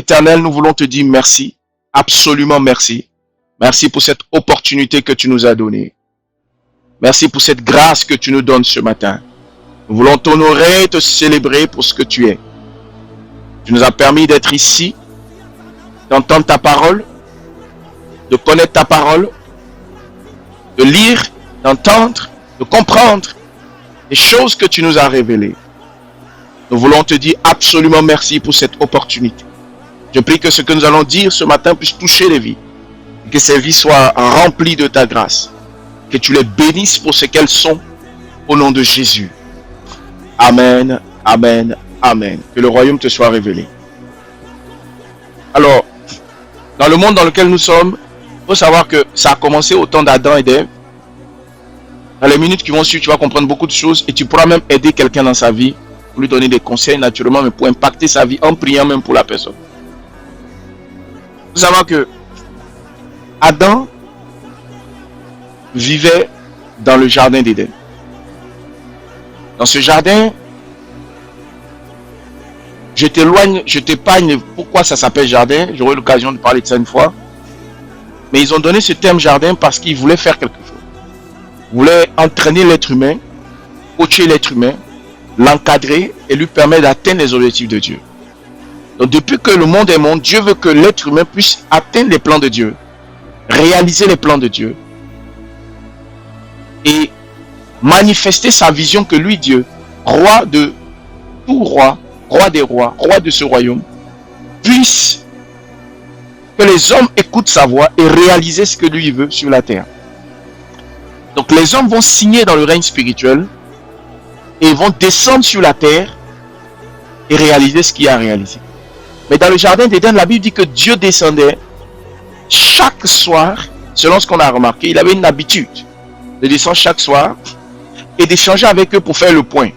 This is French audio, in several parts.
éternel, nous voulons te dire merci, absolument merci. Merci pour cette opportunité que tu nous as donnée. Merci pour cette grâce que tu nous donnes ce matin. Nous voulons t'honorer et te célébrer pour ce que tu es. Tu nous as permis d'être ici, d'entendre ta parole, de connaître ta parole, de lire, d'entendre, de comprendre les choses que tu nous as révélées. Nous voulons te dire absolument merci pour cette opportunité. Je prie que ce que nous allons dire ce matin puisse toucher les vies. Et que ces vies soient remplies de ta grâce. Que tu les bénisses pour ce qu'elles sont au nom de Jésus. Amen, amen, amen. Que le royaume te soit révélé. Alors, dans le monde dans lequel nous sommes, il faut savoir que ça a commencé au temps d'Adam et d'Ève. Dans les minutes qui vont suivre, tu vas comprendre beaucoup de choses et tu pourras même aider quelqu'un dans sa vie, pour lui donner des conseils naturellement, mais pour impacter sa vie en priant même pour la personne. Il faut savoir que Adam vivait dans le jardin d'Éden. Dans ce jardin, je t'épargne pourquoi ça s'appelle jardin. J'aurai l'occasion de parler de ça une fois. Mais ils ont donné ce terme jardin parce qu'ils voulaient faire quelque chose. Ils voulaient entraîner l'être humain, coacher l'être humain, l'encadrer et lui permettre d'atteindre les objectifs de Dieu. Donc depuis que le monde est monde, Dieu veut que l'être humain puisse atteindre les plans de Dieu, réaliser les plans de Dieu et manifester sa vision que lui, Dieu, roi de tout roi, roi des rois, roi de ce royaume, puisse que les hommes écoutent sa voix et réaliser ce que lui veut sur la terre. Donc les hommes vont signer dans le règne spirituel et vont descendre sur la terre et réaliser ce qu'il y a à réaliser. Mais dans le jardin d'Éden, la Bible dit que Dieu descendait chaque soir, selon ce qu'on a remarqué, il avait une habitude de descendre chaque soir et d'échanger avec eux pour faire le point.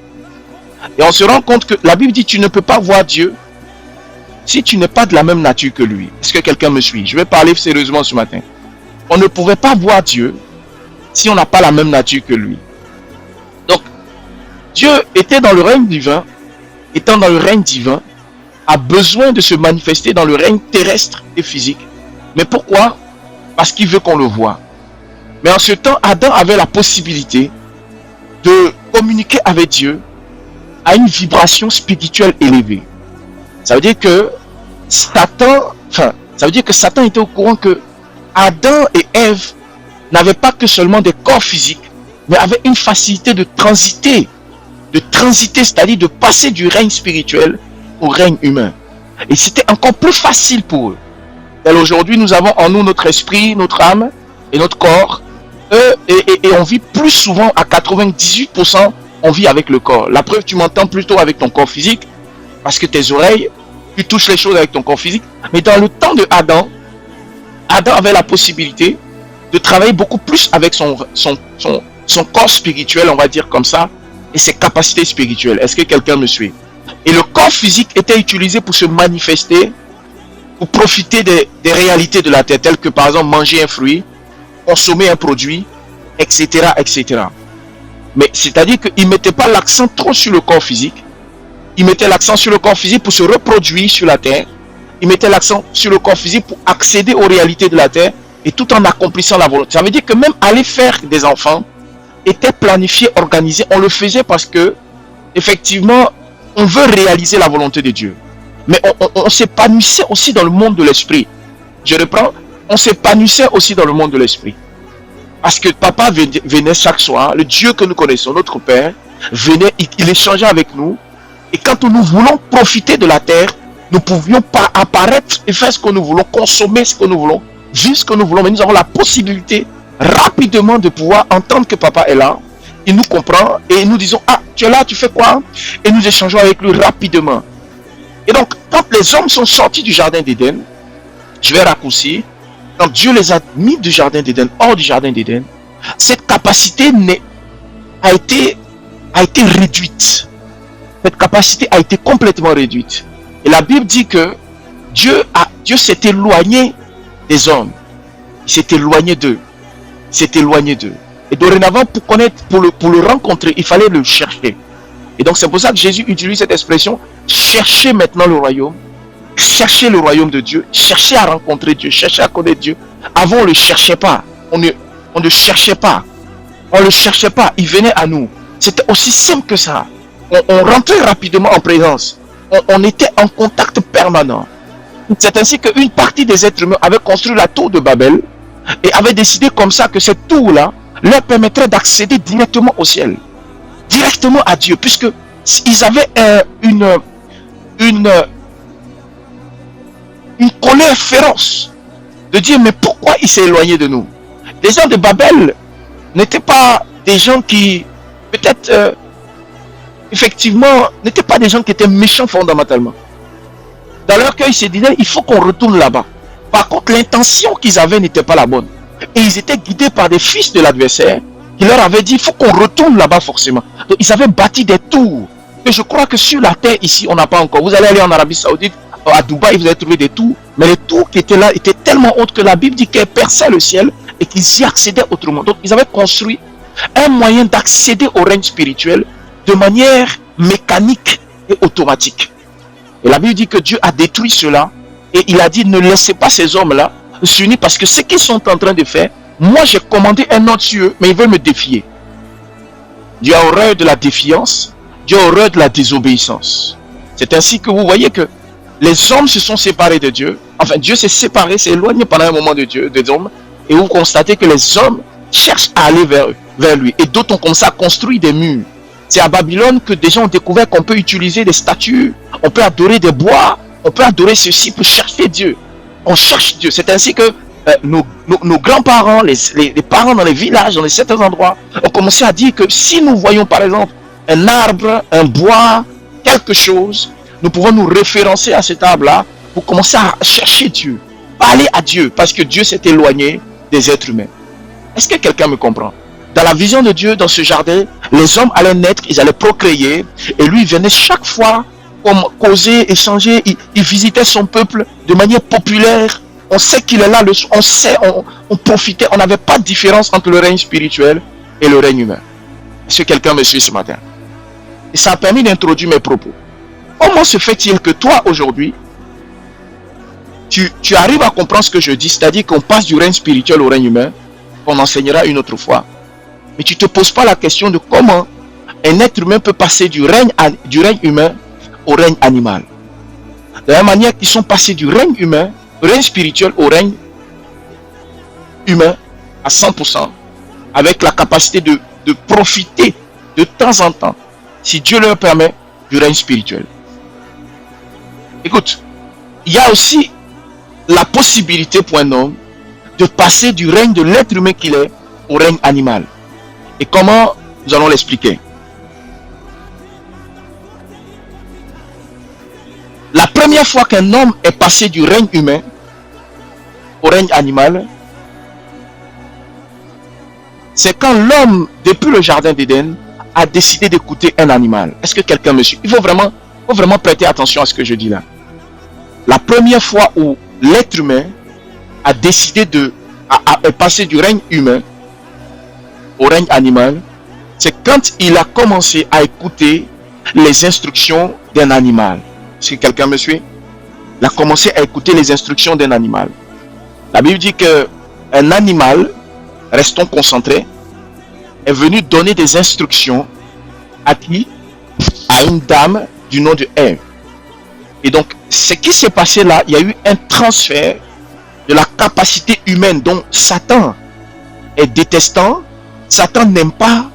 Et on se rend compte que la Bible dit tu ne peux pas voir Dieu si tu n'es pas de la même nature que lui. Est-ce que quelqu'un me suit? Je vais parler sérieusement ce matin. On ne pouvait pas voir Dieu si on n'a pas la même nature que lui. Donc, Dieu était dans le règne divin, étant dans le règne divin, a besoin de se manifester dans le règne terrestre et physique. Mais pourquoi? Parce qu'il veut qu'on le voie. Mais en ce temps, Adam avait la possibilité de communiquer avec Dieu à une vibration spirituelle élevée. Ça veut dire que Satan était au courant que Adam et Ève n'avaient pas que seulement des corps physiques, mais avaient une facilité de transiter, c'est-à-dire de passer du règne spirituel au règne humain. Et c'était encore plus facile pour eux. Et aujourd'hui, nous avons en nous notre esprit, notre âme et notre corps. Et on vit plus souvent à 98%, on vit avec le corps. La preuve, tu m'entends plutôt avec ton corps physique, parce que tes oreilles, tu touches les choses avec ton corps physique. Mais dans le temps de Adam avait la possibilité de travailler beaucoup plus avec son corps spirituel, on va dire comme ça, et ses capacités spirituelles. Est-ce que quelqu'un me suit? Et le corps physique était utilisé pour se manifester, pour profiter des réalités de la terre, telles que par exemple manger un fruit, consommer un produit, etc. etc. Mais c'est-à-dire qu'il ne mettait pas l'accent trop sur le corps physique. Il mettait l'accent sur le corps physique pour se reproduire sur la terre. Il mettait l'accent sur le corps physique pour accéder aux réalités de la terre et tout en accomplissant la volonté. Ça veut dire que même aller faire des enfants était planifié, organisé. On le faisait parce que, effectivement, on veut réaliser la volonté de Dieu. Mais on s'épanouissait aussi dans le monde de l'esprit. Je reprends, on s'épanouissait aussi dans le monde de l'esprit. Parce que papa venait chaque soir, le Dieu que nous connaissons, notre Père, venait, il échangeait avec nous. Et quand nous voulons profiter de la terre, nous ne pouvions pas apparaître et faire ce que nous voulons, consommer ce que nous voulons, vivre ce que nous voulons. Mais nous avons la possibilité rapidement de pouvoir entendre que papa est là. Il nous comprend et nous disons, ah, tu es là, tu fais quoi? Et nous échangeons avec lui rapidement. Et donc, quand les hommes sont sortis du jardin d'Éden, je vais raccourcir, quand Dieu les a mis du jardin d'Éden, hors du jardin d'Éden, cette capacité a été réduite. Cette capacité a été complètement réduite. Et la Bible dit que Dieu s'est éloigné des hommes. Il s'est éloigné d'eux. Il s'est éloigné d'eux. Et dorénavant, pour le rencontrer, il fallait le chercher. Et donc c'est pour ça que Jésus utilise cette expression, cherchez maintenant le royaume, chercher le royaume de Dieu, chercher à rencontrer Dieu, chercher à connaître Dieu. Avant, on ne le cherchait pas. On ne cherchait pas. On ne le cherchait pas. Il venait à nous. C'était aussi simple que ça. On rentrait rapidement en présence. On était en contact permanent. C'est ainsi qu'une partie des êtres humains avait construit la tour de Babel et avait décidé comme ça que cette tour-là leur permettrait d'accéder directement au ciel, directement à Dieu, puisque ils avaient une colère féroce de dire mais pourquoi il s'est éloigné de nous. Les gens de Babel n'étaient pas des gens qui peut-être effectivement n'étaient pas des gens qui étaient méchants fondamentalement. Dans leur cœur, ils se disaient il faut qu'on retourne là-bas. Par contre, l'intention qu'ils avaient n'était pas la bonne. Et ils étaient guidés par des fils de l'adversaire qui leur avaient dit il faut qu'on retourne là-bas forcément. Donc ils avaient bâti des tours. Et je crois que sur la terre ici, on n'a pas encore. Vous allez aller en Arabie Saoudite, à Dubaï, vous allez trouver des tours. Mais les tours qui étaient là étaient tellement hautes que la Bible dit qu'elles perçaient le ciel et qu'ils y accédaient autrement. Donc ils avaient construit un moyen d'accéder au règne spirituel de manière mécanique et automatique. Et la Bible dit que Dieu a détruit cela et il a dit ne laissez pas ces hommes-là s'unir parce que ce qu'ils sont en train de faire, moi j'ai commandé un ordre sur eux, mais ils veulent me défier. Dieu a horreur de la défiance, Dieu a horreur de la désobéissance. C'est ainsi que vous voyez que les hommes se sont séparés de Dieu. Enfin, Dieu s'est séparé, s'est éloigné pendant un moment de Dieu, des hommes. Et vous constatez que les hommes cherchent à aller vers lui. Et d'autres ont commencé à construire des murs. C'est à Babylone que des gens ont découvert qu'on peut utiliser des statues, on peut adorer des bois, on peut adorer ceci pour chercher Dieu. On cherche Dieu. C'est ainsi que nos grands-parents, les parents dans les villages, dans certains endroits, ont commencé à dire que si nous voyons par exemple un arbre, un bois, quelque chose, nous pouvons nous référencer à cet arbre-là pour commencer à chercher Dieu, parler à Dieu, parce que Dieu s'est éloigné des êtres humains. Est-ce que quelqu'un me comprend? Dans la vision de Dieu, dans ce jardin, les hommes allaient naître, ils allaient procréer, et lui venait chaque fois causer, échanger, il visitait son peuple de manière populaire. On sait qu'il est là, on sait, on profitait, on n'avait pas de différence entre le règne spirituel et le règne humain. Est-ce que quelqu'un me suit ce matin? Et ça a permis d'introduire mes propos. Comment se fait-il que toi, aujourd'hui, tu arrives à comprendre ce que je dis, c'est-à-dire qu'on passe du règne spirituel au règne humain, qu'on enseignera une autre fois, mais tu ne te poses pas la question de comment un être humain peut passer du règne humain au règne animal. De la même manière qu'ils sont passés du règne humain, au règne spirituel, au règne humain à 100%, avec la capacité de profiter de temps en temps, si Dieu leur permet, du règne spirituel. Écoute, il y a aussi la possibilité pour un homme de passer du règne de l'être humain qu'il est au règne animal. Et comment nous allons l'expliquer? La première fois qu'un homme est passé du règne humain au règne animal, c'est quand l'homme, depuis le jardin d'Éden, a décidé d'écouter un animal. Est-ce que quelqu'un me suit? Il faut vraiment prêter attention à ce que je dis là. La première fois où l'être humain a décidé de passer du règne humain au règne animal, c'est quand il a commencé à écouter les instructions d'un animal. Est-ce que quelqu'un me suit? Il a commencé à écouter les instructions d'un animal. La Bible dit qu'un animal, restons concentrés, est venu donner des instructions à qui? À une dame du nom de Ève. Et donc, ce qui s'est passé là, il y a eu un transfert de la capacité humaine dont Satan est détestant. Satan n'aime pas,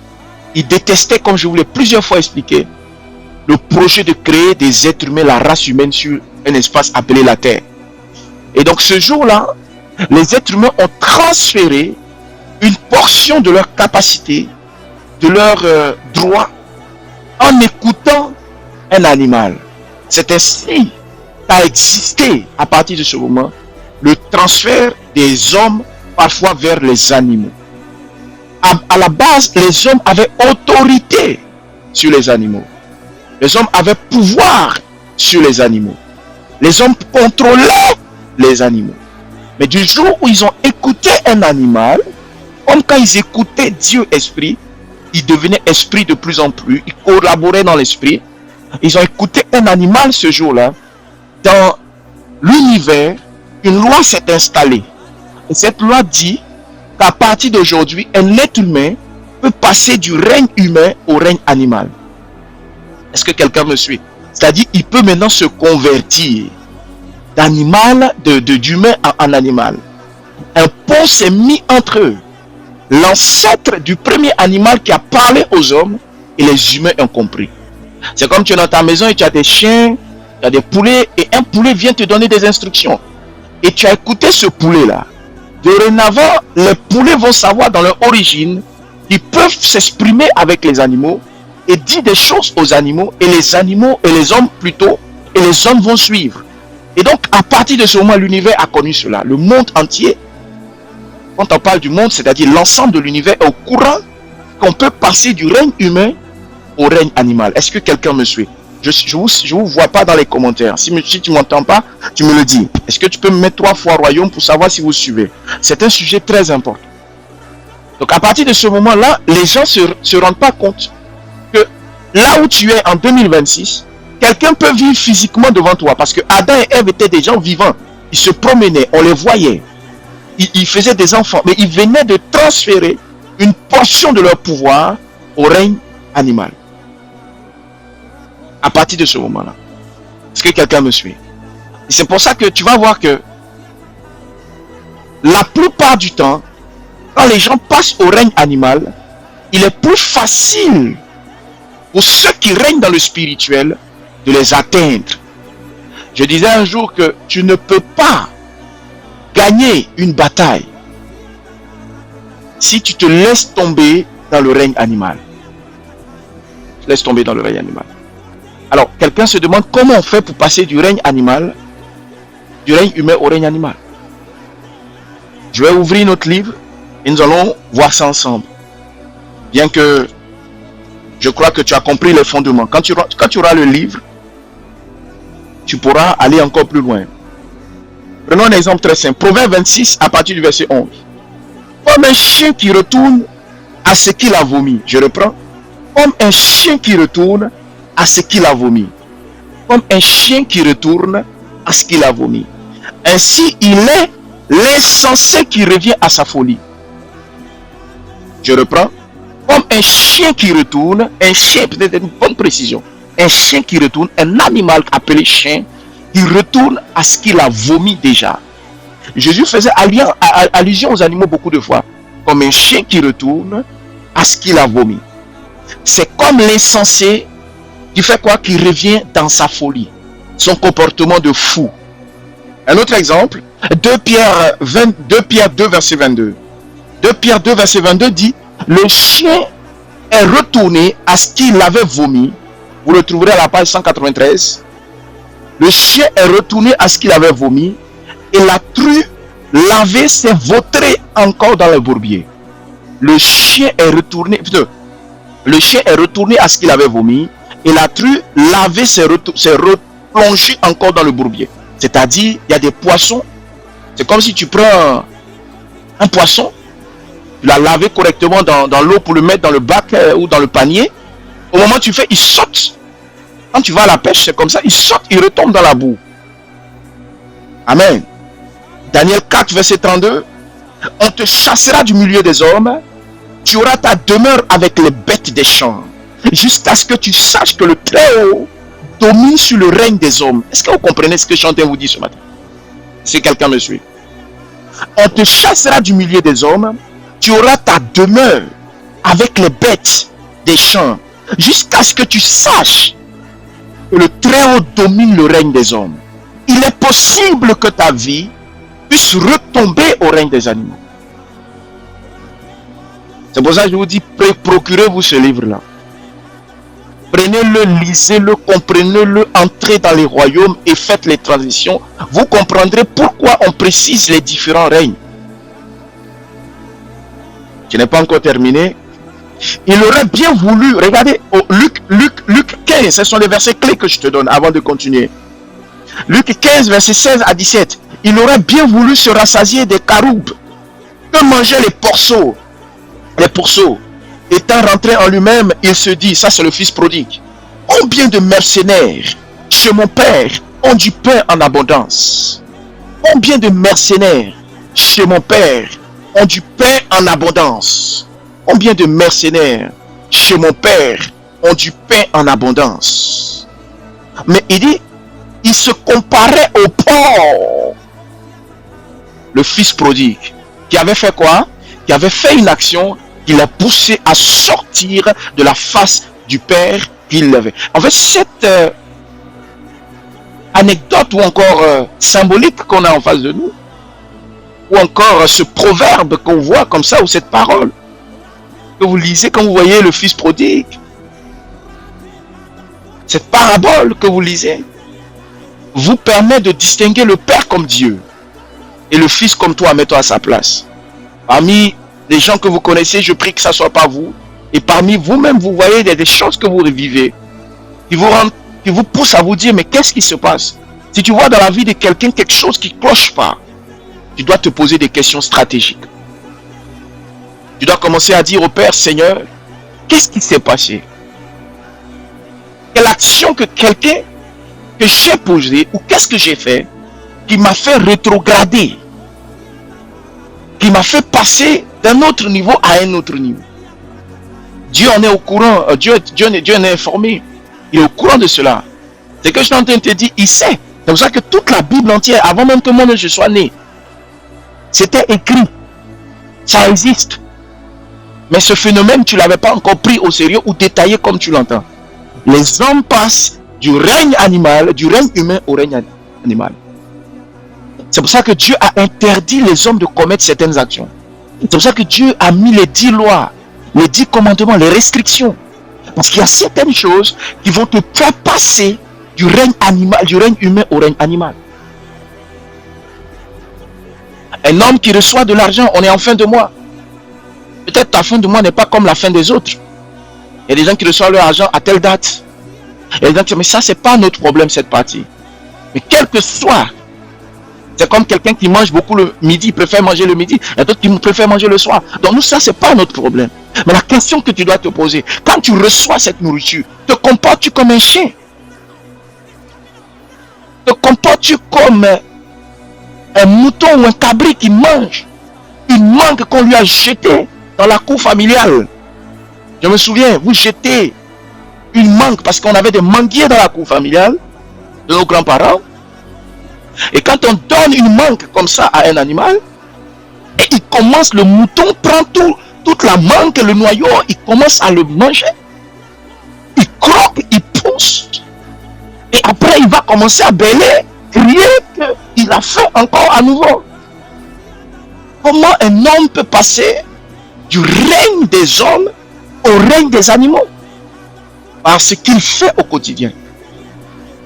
il détestait, comme je vous l'ai plusieurs fois expliqué, le projet de créer des êtres humains, la race humaine sur un espace appelé la Terre. Et donc ce jour-là, les êtres humains ont transféré une portion de leur capacité, de leur droit, en écoutant un animal. C'est ainsi qu'a existé, à partir de ce moment, le transfert des hommes parfois vers les animaux. À la base, les hommes avaient autorité sur les animaux. Les hommes avaient pouvoir sur les animaux. Les hommes contrôlaient les animaux. Mais du jour où ils ont écouté un animal, comme quand ils écoutaient Dieu esprit, ils devenaient esprit de plus en plus, ils collaboraient dans l'esprit. Ils ont écouté un animal ce jour-là. Dans l'univers, une loi s'est installée. Et cette loi dit qu'à partir d'aujourd'hui, un être humain peut passer du règne humain au règne animal. Est-ce que quelqu'un me suit? C'est-à-dire, il peut maintenant se convertir d'animal, d'humain en animal. Un pont s'est mis entre eux. L'ancêtre du premier animal qui a parlé aux hommes et les humains ont compris. C'est comme tu es dans ta maison et tu as des chiens, tu as des poulets et un poulet vient te donner des instructions. Et tu as écouté ce poulet-là. Dorénavant, les poulets vont savoir dans leur origine qu'ils peuvent s'exprimer avec les animaux et dire des choses aux animaux et les animaux et les hommes plutôt et les hommes vont suivre. Et donc à partir de ce moment, l'univers a connu cela. Le monde entier, quand on parle du monde, c'est-à-dire l'ensemble de l'univers est au courant qu'on peut passer du règne humain au règne animal. Est-ce que quelqu'un me suit? Je vous vois pas dans les commentaires. Si tu m'entends pas, tu me le dis. Est-ce que tu peux me mettre 3 fois royaume pour savoir si vous suivez? C'est un sujet très important. Donc à partir de ce moment-là, les gens se rendent pas compte que là où tu es en 2026, quelqu'un peut vivre physiquement devant toi. Parce que Adam et Ève étaient des gens vivants. Ils se promenaient, on les voyait. Ils faisaient des enfants. Mais ils venaient de transférer une portion de leur pouvoir au règne animal. À partir de ce moment-là. Est-ce que quelqu'un me suit? Et c'est pour ça que tu vas voir que la plupart du temps, quand les gens passent au règne animal, il est plus facile pour ceux qui règnent dans le spirituel de les atteindre. Je disais un jour que tu ne peux pas gagner une bataille si tu te laisses tomber dans le règne animal. Laisse tomber dans le règne animal. Alors, quelqu'un se demande comment on fait pour passer du règne animal, du règne humain au règne animal. Je vais ouvrir notre livre et nous allons voir ça ensemble. Bien que je crois que tu as compris les fondements. Quand tu auras le livre, tu pourras aller encore plus loin. Prenons un exemple très simple. Proverbe 26 à partir du verset 11. Comme un chien qui retourne à ce qu'il a vomi. Je reprends. Comme un chien qui retourne à ce qu'il a vomi. Comme un chien qui retourne à ce qu'il a vomi. Ainsi, il est l'insensé qui revient à sa folie. Je reprends. Comme un chien qui retourne, un chien, peut-être une bonne précision, un chien qui retourne, un animal appelé chien, qui retourne à ce qu'il a vomi déjà. Jésus faisait allusion aux animaux beaucoup de fois. Comme un chien qui retourne à ce qu'il a vomi. C'est comme l'insensé qui fait quoi? Qui revient dans sa folie. Son comportement de fou. Un autre exemple, 2 Pierre 2 verset 22. 2 Pierre 2 verset 22 dit, le chien est retourné à ce qu'il avait vomi. Vous le trouverez à la page 193. Le chien est retourné à ce qu'il avait vomi. Et la true lavée s'est vautrée encore dans le bourbier. Le chien est retourné à ce qu'il avait vomi. Et la true lavée s'est replongée encore dans le bourbier. C'est-à-dire, il y a des poissons. C'est comme si tu prends un poisson, tu l'as lavé correctement dans l'eau pour le mettre dans le bac ou dans le panier. Au moment où tu fais, il saute. Quand tu vas à la pêche, c'est comme ça, il saute, il retombe dans la boue. Amen. Daniel 4, verset 32. On te chassera du milieu des hommes. Tu auras ta demeure avec les bêtes des champs. Jusqu'à ce que tu saches que le Très-Haut domine sur le règne des hommes. Est-ce que vous comprenez ce que je suis en train de vous dire ce matin? Si quelqu'un me suit. On te chassera du milieu des hommes. Tu auras ta demeure avec les bêtes des champs. Jusqu'à ce que tu saches que le Très-Haut domine le règne des hommes. Il est possible que ta vie puisse retomber au règne des animaux. C'est pour ça que je vous dis, procurez-vous ce livre-là. Prenez-le, lisez-le, comprenez-le, entrez dans les royaumes et faites les transitions. Vous comprendrez pourquoi on précise les différents règnes. Je n'ai pas encore terminé. Il aurait bien voulu, regardez, Luc 15, ce sont les versets clés que je te donne avant de continuer. Luc 15, verset 16 à 17. Il aurait bien voulu se rassasier des caroubes que mangeaient les pourceaux. Les pourceaux. Étant rentré en lui-même, il se dit, ça c'est le fils prodigue, combien de mercenaires chez mon père ont du pain en abondance? Combien de mercenaires chez mon Père ont du pain en abondance? Combien de mercenaires chez mon Père ont du pain en abondance? Mais il dit, il se comparait au pauvre. Le fils prodigue, qui avait fait quoi? Qui avait fait une action qui l'a poussé à sortir de la face du Père qu'il avait. En fait, cette anecdote ou encore symbolique qu'on a en face de nous, ou encore ce proverbe qu'on voit comme ça, ou cette parole que vous lisez quand vous voyez le fils prodigue, cette parabole que vous lisez, vous permet de distinguer le Père comme Dieu et le Fils comme toi, mets-toi à sa place. Parmi les gens que vous connaissez, je prie que ça ne soit pas vous, et parmi vous-même, vous voyez des choses que vous vivez qui vous poussent à vous dire, mais qu'est-ce qui se passe? Si tu vois dans la vie de quelqu'un quelque chose qui ne cloche pas, tu dois te poser des questions stratégiques. Tu dois commencer à dire au Père, Seigneur, qu'est-ce qui s'est passé? Quelle action que quelqu'un que j'ai posée, ou qu'est-ce que j'ai fait qui m'a fait rétrograder, qui m'a fait passer d'un autre niveau à un autre niveau? Dieu en est au courant, Dieu en est informé, il est au courant de cela. C'est que je suis en train de te dire, il sait. C'est pour ça que toute la Bible entière, avant même que moi je sois né, c'était écrit, ça existe. Mais ce phénomène, tu ne l'avais pas encore pris au sérieux ou détaillé comme tu l'entends. Les hommes passent du règne animal, du règne humain au règne animal. C'est pour ça que Dieu a interdit les hommes de commettre certaines actions. C'est pour ça que Dieu a mis les 10 lois, les 10 commandements, les restrictions. Parce qu'il y a certaines choses qui vont te faire passer du règne animal, du règne humain au règne animal. Un homme qui reçoit de l'argent, on est en fin de mois. Peut-être ta fin de mois n'est pas comme la fin des autres. Il y a des gens qui reçoivent leur argent à telle date. Et les gens disent, mais ça, c'est pas notre problème, cette partie. Mais quel que soit, c'est comme quelqu'un qui mange beaucoup le midi, préfère manger le midi, et d'autres qui préfèrent manger le soir. Donc nous, ça, c'est pas notre problème. Mais la question que tu dois te poser, quand tu reçois cette nourriture, te comportes-tu comme un chien? Te comportes-tu comme un mouton ou un cabri qui mange une mangue qu'on lui a jetée dans la cour familiale? Je me souviens, vous jetez une mangue parce qu'on avait des manguiers dans la cour familiale de nos grands-parents. Et quand on donne une mangue comme ça à un animal, et il commence, le mouton prend toute la mangue, le noyau, il commence à le manger. Il croque, il pousse. Et après, il va commencer à bêler, crier qu'il a fait encore à nouveau. Comment un homme peut passer du règne des hommes au règne des animaux? Par ce qu'il fait au quotidien.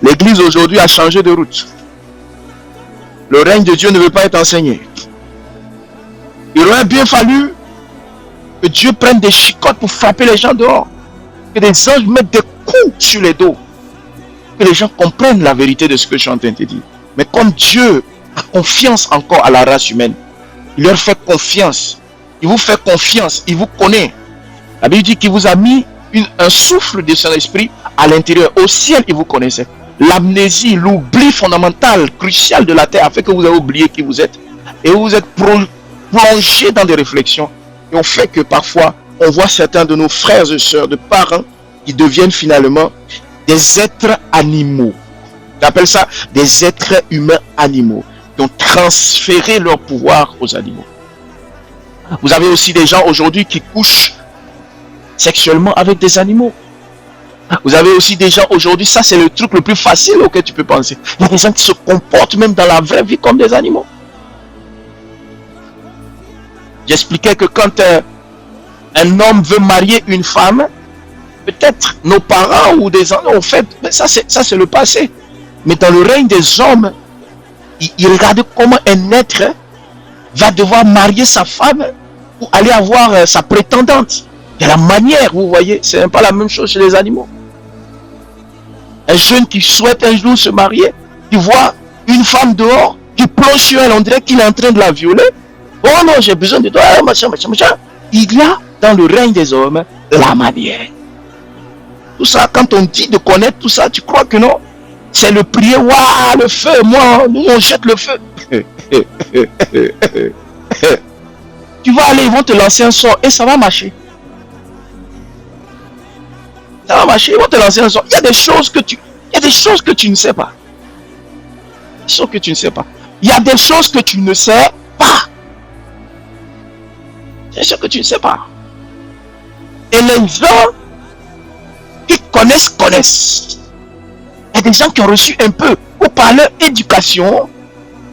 L'église aujourd'hui a changé de route. Le règne de Dieu ne veut pas être enseigné. Il aurait bien fallu que Dieu prenne des chicottes pour frapper les gens dehors. Que des anges mettent des coups sur les dos. Que les gens comprennent la vérité de ce que je suis en train de te dire. Mais comme Dieu a confiance encore à la race humaine, il leur fait confiance. Il vous fait confiance. Il vous connaît. La Bible dit qu'il vous a mis un souffle de son esprit à l'intérieur. Au ciel, il vous connaissait. L'amnésie, l'oubli fondamental, crucial de la terre a fait que vous avez oublié qui vous êtes. Et vous êtes plongé dans des réflexions. Et on fait que parfois, on voit certains de nos frères et sœurs, de parents, qui deviennent finalement des êtres animaux. J'appelle ça des êtres humains animaux, qui ont transféré leur pouvoir aux animaux. Vous avez aussi des gens aujourd'hui qui couchent sexuellement avec des animaux. Vous avez aussi des gens aujourd'hui, ça c'est le truc le plus facile auquel tu peux penser. Il y a des gens qui se comportent même dans la vraie vie comme des animaux. J'expliquais que quand un homme veut marier une femme, peut-être nos parents ou des gens ont fait, mais ça c'est le passé. Mais dans le règne des hommes, ils regardent comment un être va devoir marier sa femme ou aller avoir sa prétendante. Il y a la manière, vous voyez, c'est pas la même chose chez les animaux. Un jeune qui souhaite un jour se marier, qui voit une femme dehors, qui plonge sur elle, on dirait qu'il est en train de la violer. Oh non, j'ai besoin de toi, machin. Il y a dans le règne des hommes la manière. Tout ça, quand on dit de connaître tout ça, tu crois que non? C'est le prier, waouh, le feu, moi, nous on jette le feu. Tu vas aller, ils vont te lancer un sort et ça va marcher. Ça va marcher, ils vont te lancer un sort. Il y a des choses que tu ne sais pas. Des choses que tu ne sais pas. Il y a des choses que tu ne sais pas. Des choses que tu ne sais pas. Et les gens qui connaissent. Il y a des gens qui ont reçu un peu, ou par leur éducation,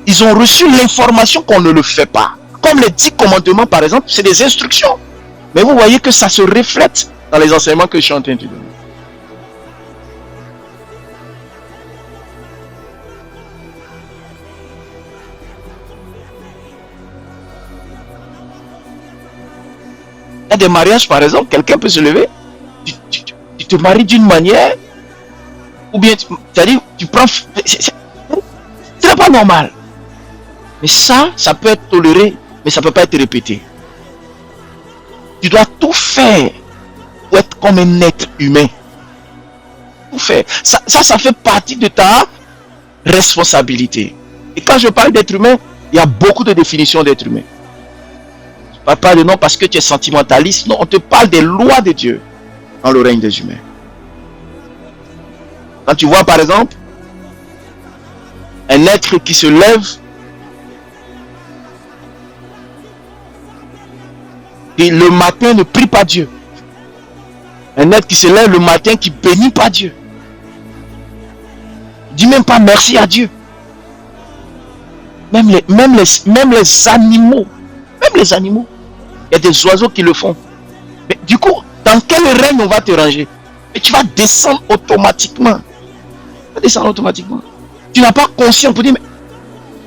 ils ont reçu l'information qu'on ne le fait pas. Comme les 10 commandements, par exemple, c'est des instructions. Mais vous voyez que ça se reflète dans les enseignements que je suis en train de donner. Il y a des mariages, par exemple, quelqu'un peut se lever, tu te maries d'une manière, ou bien, c'est-à-dire, tu prends... Ce n'est pas normal. Mais ça peut être toléré, mais ça ne peut pas être répété. Tu dois tout faire pour être comme un être humain. Tout faire. Ça fait partie de ta responsabilité. Et quand je parle d'être humain, il y a beaucoup de définitions d'être humain. Je ne parle pas de non parce que tu es sentimentaliste. Non, on te parle des lois de Dieu dans le règne des humains. Quand tu vois par exemple un être qui se lève et le matin ne prie pas Dieu. Un être qui se lève le matin qui bénit pas Dieu. Il dit même pas merci à Dieu. Même les animaux. Même les animaux. Il y a des oiseaux qui le font. Mais du coup, dans quel règne on va te ranger? Et tu vas descendre automatiquement. Tu n'as pas conscience pour dire, mais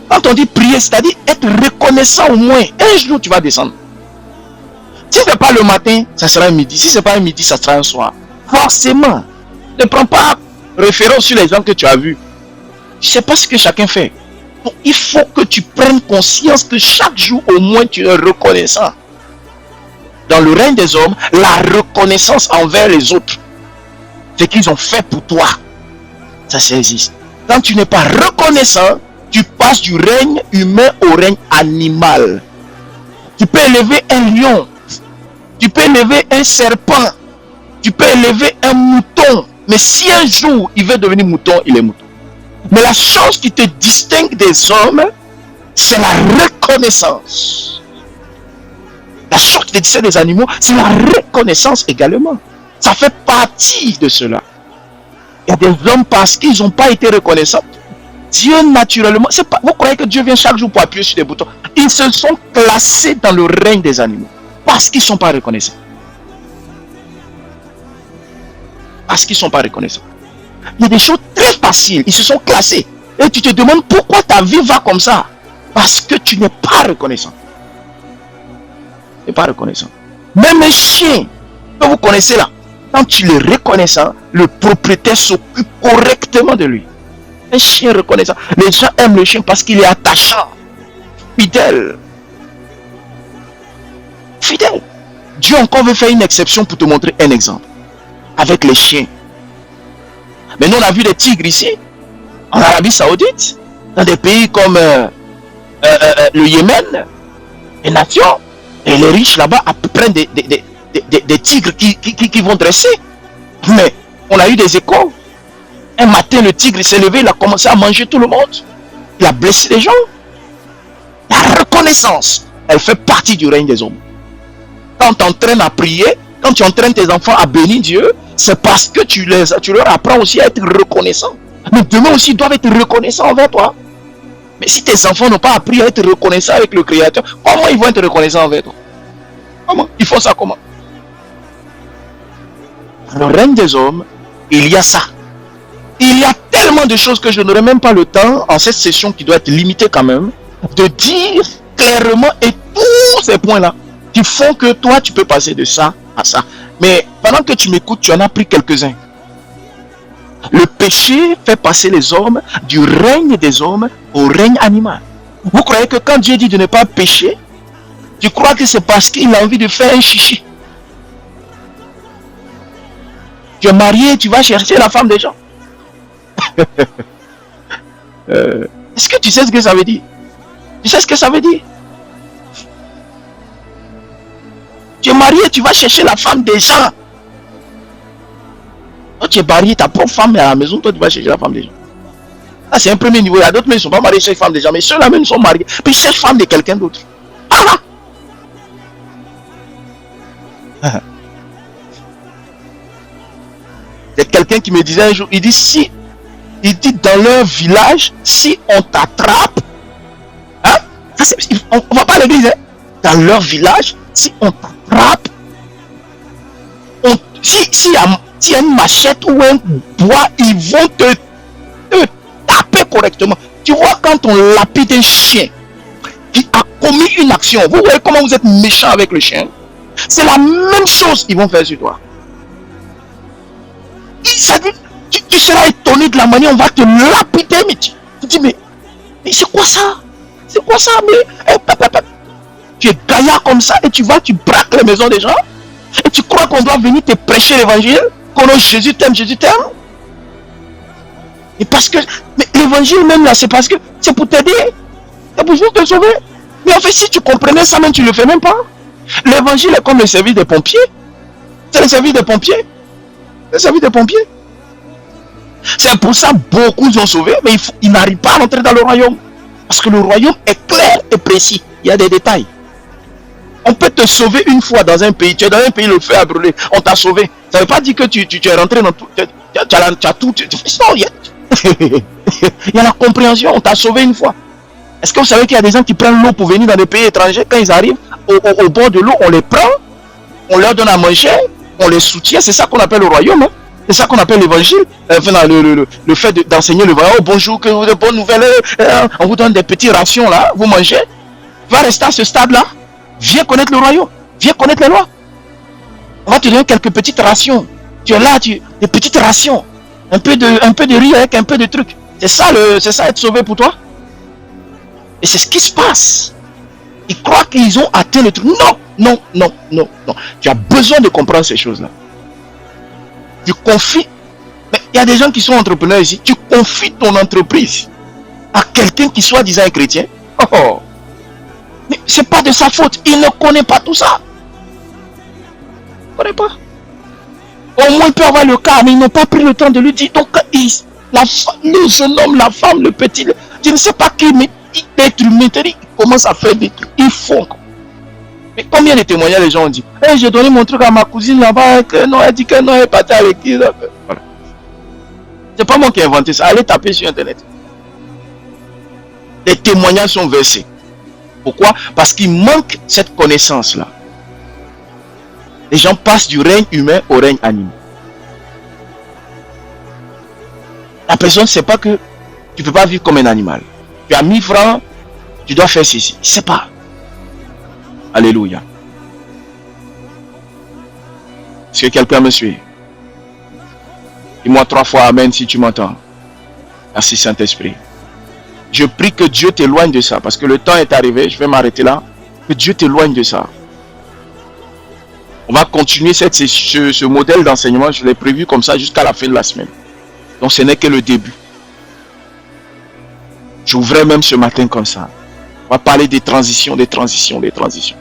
quand on dit prier, c'est-à-dire être reconnaissant au moins. Un jour, tu vas descendre. Si ce n'est pas le matin, ça sera un midi. Si ce n'est pas un midi, ça sera un soir. Forcément. Ne prends pas référence sur l'exemple que tu as vu. Je ne sais pas ce que chacun fait. Donc, il faut que tu prennes conscience que chaque jour, au moins, tu es reconnaissant. Dans le règne des hommes, la reconnaissance envers les autres, ce qu'ils ont fait pour toi, ça existe. Quand tu n'es pas reconnaissant, tu passes du règne humain au règne animal. Tu peux élever un lion, tu peux élever un serpent, tu peux élever un mouton, mais si un jour il veut devenir mouton, il est mouton. Mais la chose qui te distingue des hommes, c'est la reconnaissance. La chose qui te distingue des animaux, c'est la reconnaissance également. Ça fait partie de cela. Il y a des hommes parce qu'ils n'ont pas été reconnaissants. Dieu naturellement, vous croyez que Dieu vient chaque jour pour appuyer sur des boutons? Ils se sont classés dans le règne des animaux parce qu'ils ne sont pas reconnaissants. Parce qu'ils ne sont pas reconnaissants. Il y a des choses très faciles, ils se sont classés. Et tu te demandes pourquoi ta vie va comme ça. Parce que tu n'es pas reconnaissant. Tu n'es pas reconnaissant. Même un chien que vous connaissez là, quand tu le reconnaissant, le propriétaire s'occupe correctement de lui. Un chien reconnaissant. Les gens aiment le chien parce qu'il est attachant, fidèle. Fidèle. Dieu encore veut faire une exception pour te montrer un exemple. Avec les chiens. Mais nous on a vu des tigres ici, en Arabie Saoudite, dans des pays comme le Yémen, les nations, et les riches là-bas prennent des tigres qui vont dresser. Mais on a eu des échos. Un matin, le tigre s'est levé, il a commencé à manger tout le monde. Il a blessé les gens. La reconnaissance, elle fait partie du règne des hommes. Quand tu entraînes à prier, quand tu entraînes tes enfants à bénir Dieu, c'est parce que tu leur apprends aussi à être reconnaissants. Mais demain aussi, ils doivent être reconnaissants envers toi. Mais si tes enfants n'ont pas appris à être reconnaissants avec le Créateur, comment ils vont être reconnaissants envers toi? Comment? Ils font ça comment? Dans le règne des hommes, il y a ça. Il y a tellement de choses que je n'aurai même pas le temps, en cette session qui doit être limitée quand même, de dire clairement et tous ces points-là qui font que toi, tu peux passer de ça à ça. Mais pendant que tu m'écoutes, tu en as pris quelques-uns. Le péché fait passer les hommes du règne des hommes au règne animal. Vous croyez que quand Dieu dit de ne pas pécher, tu crois que c'est parce qu'il a envie de faire un chichi? Tu es marié, tu vas chercher la femme des gens. Est-ce que tu sais ce que ça veut dire? Tu sais ce que ça veut dire? Tu es marié, tu vas chercher la femme des gens. Toi, tu es marié, ta propre femme est à la maison, toi, tu vas chercher la femme des gens. Ah, c'est un premier niveau. Il y a d'autres, mais ils ne sont pas mariés, chez les femmes des gens. Mais ceux-là même sont mariés. Puis ils cherchent femme de quelqu'un d'autre. Ah! C'est quelqu'un qui me disait un jour, il dit dans leur village, si on t'attrape, hein, on ne va pas à l'église, hein, dans leur village, si on t'attrape, s'il y a une machette ou un bois, ils vont te taper correctement. Tu vois, quand on lapide un chien qui a commis une action, vous voyez comment vous êtes méchant avec le chien? C'est la même chose qu'ils vont faire sur toi. Tu seras étonné de la manière on va te lapider, mais tu dis, mais c'est quoi ça? C'est quoi ça? Mais tu es gaillard comme ça et tu braques les maisons des gens et tu crois qu'on doit venir te prêcher l'évangile? Jésus t'aime, Jésus t'aime. Et parce que l'évangile même là, c'est parce que c'est pour t'aider. C'est pour te sauver. Mais en fait, si tu comprenais ça, même tu le fais même pas. L'évangile est comme le service des pompiers. C'est le service des pompiers. Le service des pompiers. C'est pour ça beaucoup sont sauvés, mais ils n'arrivent pas à entrer dans le royaume. Parce que le royaume est clair et précis. Il y a des détails. On peut te sauver une fois dans un pays. Tu es dans un pays, le feu a brûlé. On t'a sauvé. Ça ne veut pas dire que tu es rentré dans tout. Tu as tout. Non, il y a la compréhension. On t'a sauvé une fois. Est-ce que vous savez qu'il y a des gens qui prennent l'eau pour venir dans des pays étrangers? Quand ils arrivent au bord de l'eau, on les prend, on leur donne à manger, on les soutient. C'est ça qu'on appelle le royaume. Hein? C'est ça qu'on appelle l'évangile. Enfin, le fait d'enseigner le royaume. Oh, bonjour, que vous avez de bonnes nouvelles. On vous donne des petits rations là, vous mangez. Va rester à ce stade-là. Viens connaître le royaume. Viens connaître les lois. On va te donner quelques petites rations. Tu es là, des petites rations. Un peu de riz avec un peu de trucs. C'est ça être sauvé pour toi? Et c'est ce qui se passe. Ils croient qu'ils ont atteint le truc. Non. Tu as besoin de comprendre ces choses-là. Tu confies. Mais il y a des gens qui sont entrepreneurs ici. Tu confies ton entreprise à quelqu'un qui soit disant un chrétien. Oh. Mais c'est pas de sa faute. Il ne connaît pas tout ça. Il ne connaît pas. Au moins il peut avoir le cas, mais ils n'ont pas pris le temps de lui dire. Donc le jeune homme, la femme, le petit, je ne sais pas qui, mais l'être humain, il commence à faire des trucs. Ils font. Mais combien de témoignages les gens ont dit? Hey, j'ai donné mon truc à ma cousine là-bas, non, elle dit que non, elle est partie à l'église. Voilà. C'est pas moi qui ai inventé ça. Allez taper sur internet. Les témoignages sont versés. Pourquoi? Parce qu'il manque cette connaissance-là. Les gens passent du règne humain au règne animal. La personne ne sait pas que tu ne peux pas vivre comme un animal. Tu as 1000 francs, tu dois faire ceci. Il ne sait pas. Alléluia. Est-ce que quelqu'un me suit? Dis-moi 3 fois Amen si tu m'entends. Merci Saint-Esprit. Je prie que Dieu t'éloigne de ça. Parce que le temps est arrivé. Je vais m'arrêter là. Que Dieu t'éloigne de ça. On va continuer ce modèle d'enseignement. Je l'ai prévu comme ça jusqu'à la fin de la semaine. Donc ce n'est que le début. J'ouvrais même ce matin comme ça. On va parler des transitions. Des transitions. Des transitions.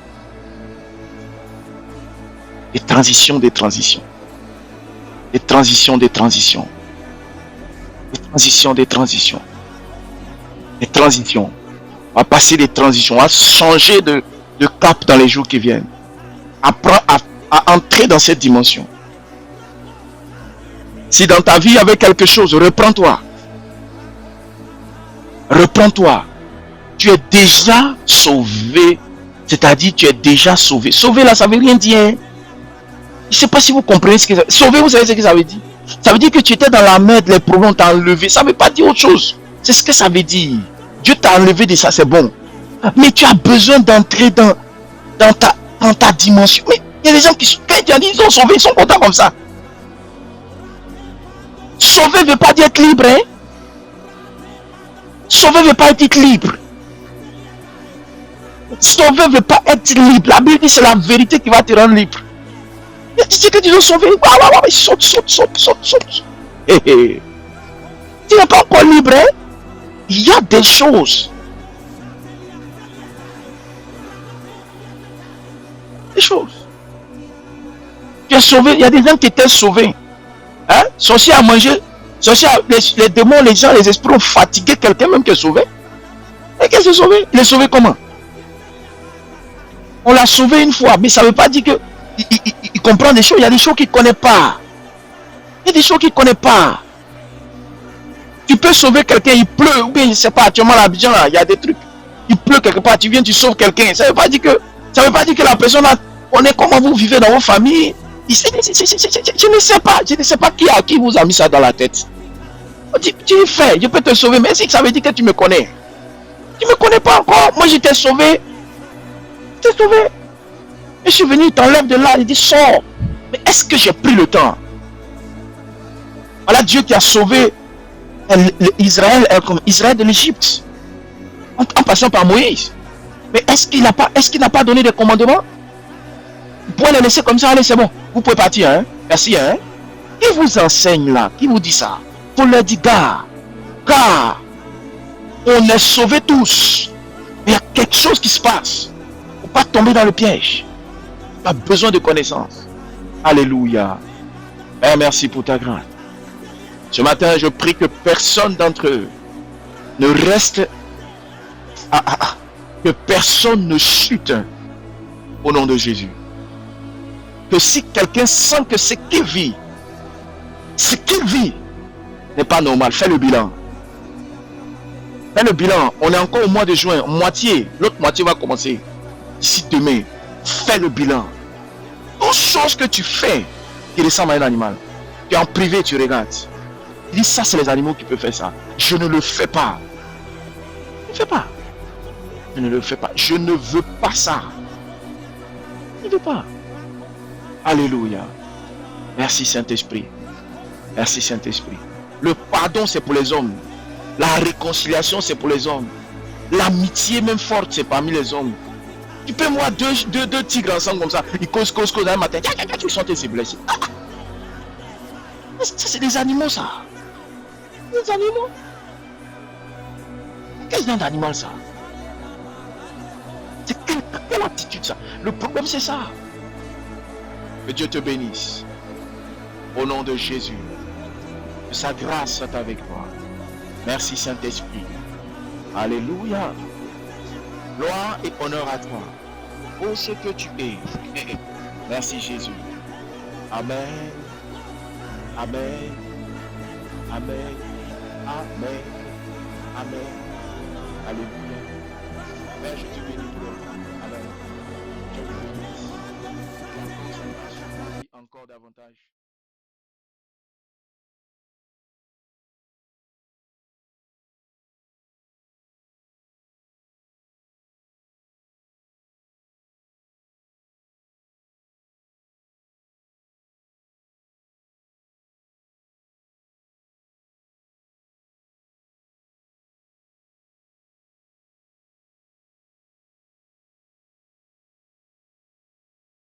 Des transitions. Des transitions. Des transitions. Des transitions. Des transitions. Des transitions. On va passer des transitions. On va changer de cap dans les jours qui viennent. Apprends à entrer dans cette dimension. Si dans ta vie il y avait quelque chose, reprends-toi. Reprends-toi. Tu es déjà sauvé. C'est-à-dire tu es déjà sauvé. Sauvé là, ça ne veut rien dire. Je ne sais pas si vous comprenez ce que ça veut dire. Sauvé, vous savez ce que ça veut dire? Ça veut dire que tu étais dans la merde, les problèmes t'ont enlevé. Ça ne veut pas dire autre chose. C'est ce que ça veut dire. Dieu t'a enlevé de ça, c'est bon. Mais tu as besoin d'entrer dans ta dimension. Mais il y a des gens qui, quand ils sont sauvés, ils sont contents comme ça. Sauver ne veut pas dire être libre. Hein? Sauver ne veut pas être libre. Sauver ne veut pas être libre. La Bible dit c'est la vérité qui va te rendre libre. Tu dis que tu es sauvé. Saute. Tu n'es pas encore libre. Hein? Il y a des choses. Des choses. Tu es sauvé. Il y a des gens qui étaient sauvés. Hein? Sorcier à manger. Sorcier, les démons, les gens, les esprits ont fatigué quelqu'un même qui est sauvé. Et qu'est-ce qui est sauvé? Il est sauvé comment? On l'a sauvé une fois, mais ça ne veut pas dire que il comprend des choses. Il y a des choses qu'il ne connaît pas. Il y a des choses qu'il ne connaît pas. Tu peux sauver quelqu'un, il pleut, ou bien je ne sais pas, actuellement à Abidjan, il y a des trucs. Il pleut quelque part, tu viens, tu sauves quelqu'un. Ça ne veut pas dire que la personne connaît comment vous vivez dans vos familles. Je ne sais pas. Je ne sais pas qui vous a mis ça dans la tête. Tu le fais, je peux te sauver, mais ça veut dire que tu me connais. Tu ne me connais pas encore. Moi, je t'ai sauvé. Je t'ai sauvé. Et je suis venu, t'enlève de là, il dit sors. Mais est-ce que j'ai pris le temps? Voilà Dieu qui a sauvé Israël de l'Égypte en passant par Moïse. Mais est-ce qu'il n'a pas donné des commandements? Vous pouvez les laisser comme ça, allez, c'est bon. Vous pouvez partir, hein? Merci, hein? Qui vous enseigne là? Qui vous dit ça? Vous leur dites, gars, on est sauvés tous. Il y a quelque chose qui se passe. Il ne faut pas tomber dans le piège. Tu as besoin de connaissances. Alléluia. Père, merci pour ta grâce. Ce matin, je prie que personne d'entre eux ne reste... que personne ne chute au nom de Jésus. Que si quelqu'un sent que ce qu'il vit n'est pas normal, fais le bilan. Fais le bilan. On est encore au mois de juin, moitié. L'autre moitié va commencer d'ici demain. Fais le bilan. Toute chose que tu fais qui ressemble à un animal. Tu es en privé, tu regardes. Tu dis ça, c'est les animaux qui peuvent faire ça. Je ne le fais pas. Je ne fais pas. Je ne le fais pas. Je ne veux pas ça. Je ne veux pas. Alléluia. Merci Saint-Esprit. Merci Saint-Esprit. Le pardon, c'est pour les hommes. La réconciliation, c'est pour les hommes. L'amitié même forte, c'est parmi les hommes. Tu peux voir deux tigres ensemble comme ça. Ils causent un matin. Tu chantes, c'est blessé. Ça, c'est des animaux, ça. Des animaux. Quel genre d'animal, ça? C'est quelle attitude, ça? Le problème, c'est ça. Que Dieu te bénisse. Au nom de Jésus. Que sa grâce soit avec toi. Merci Saint-Esprit. Alléluia. Gloire et honneur à toi. Pour ce que tu es. Merci Jésus. Amen. Amen. Amen. Amen. Amen. Alléluia. Père, je te bénis pour le temps. Amen. Je te bénis. Encore davantage.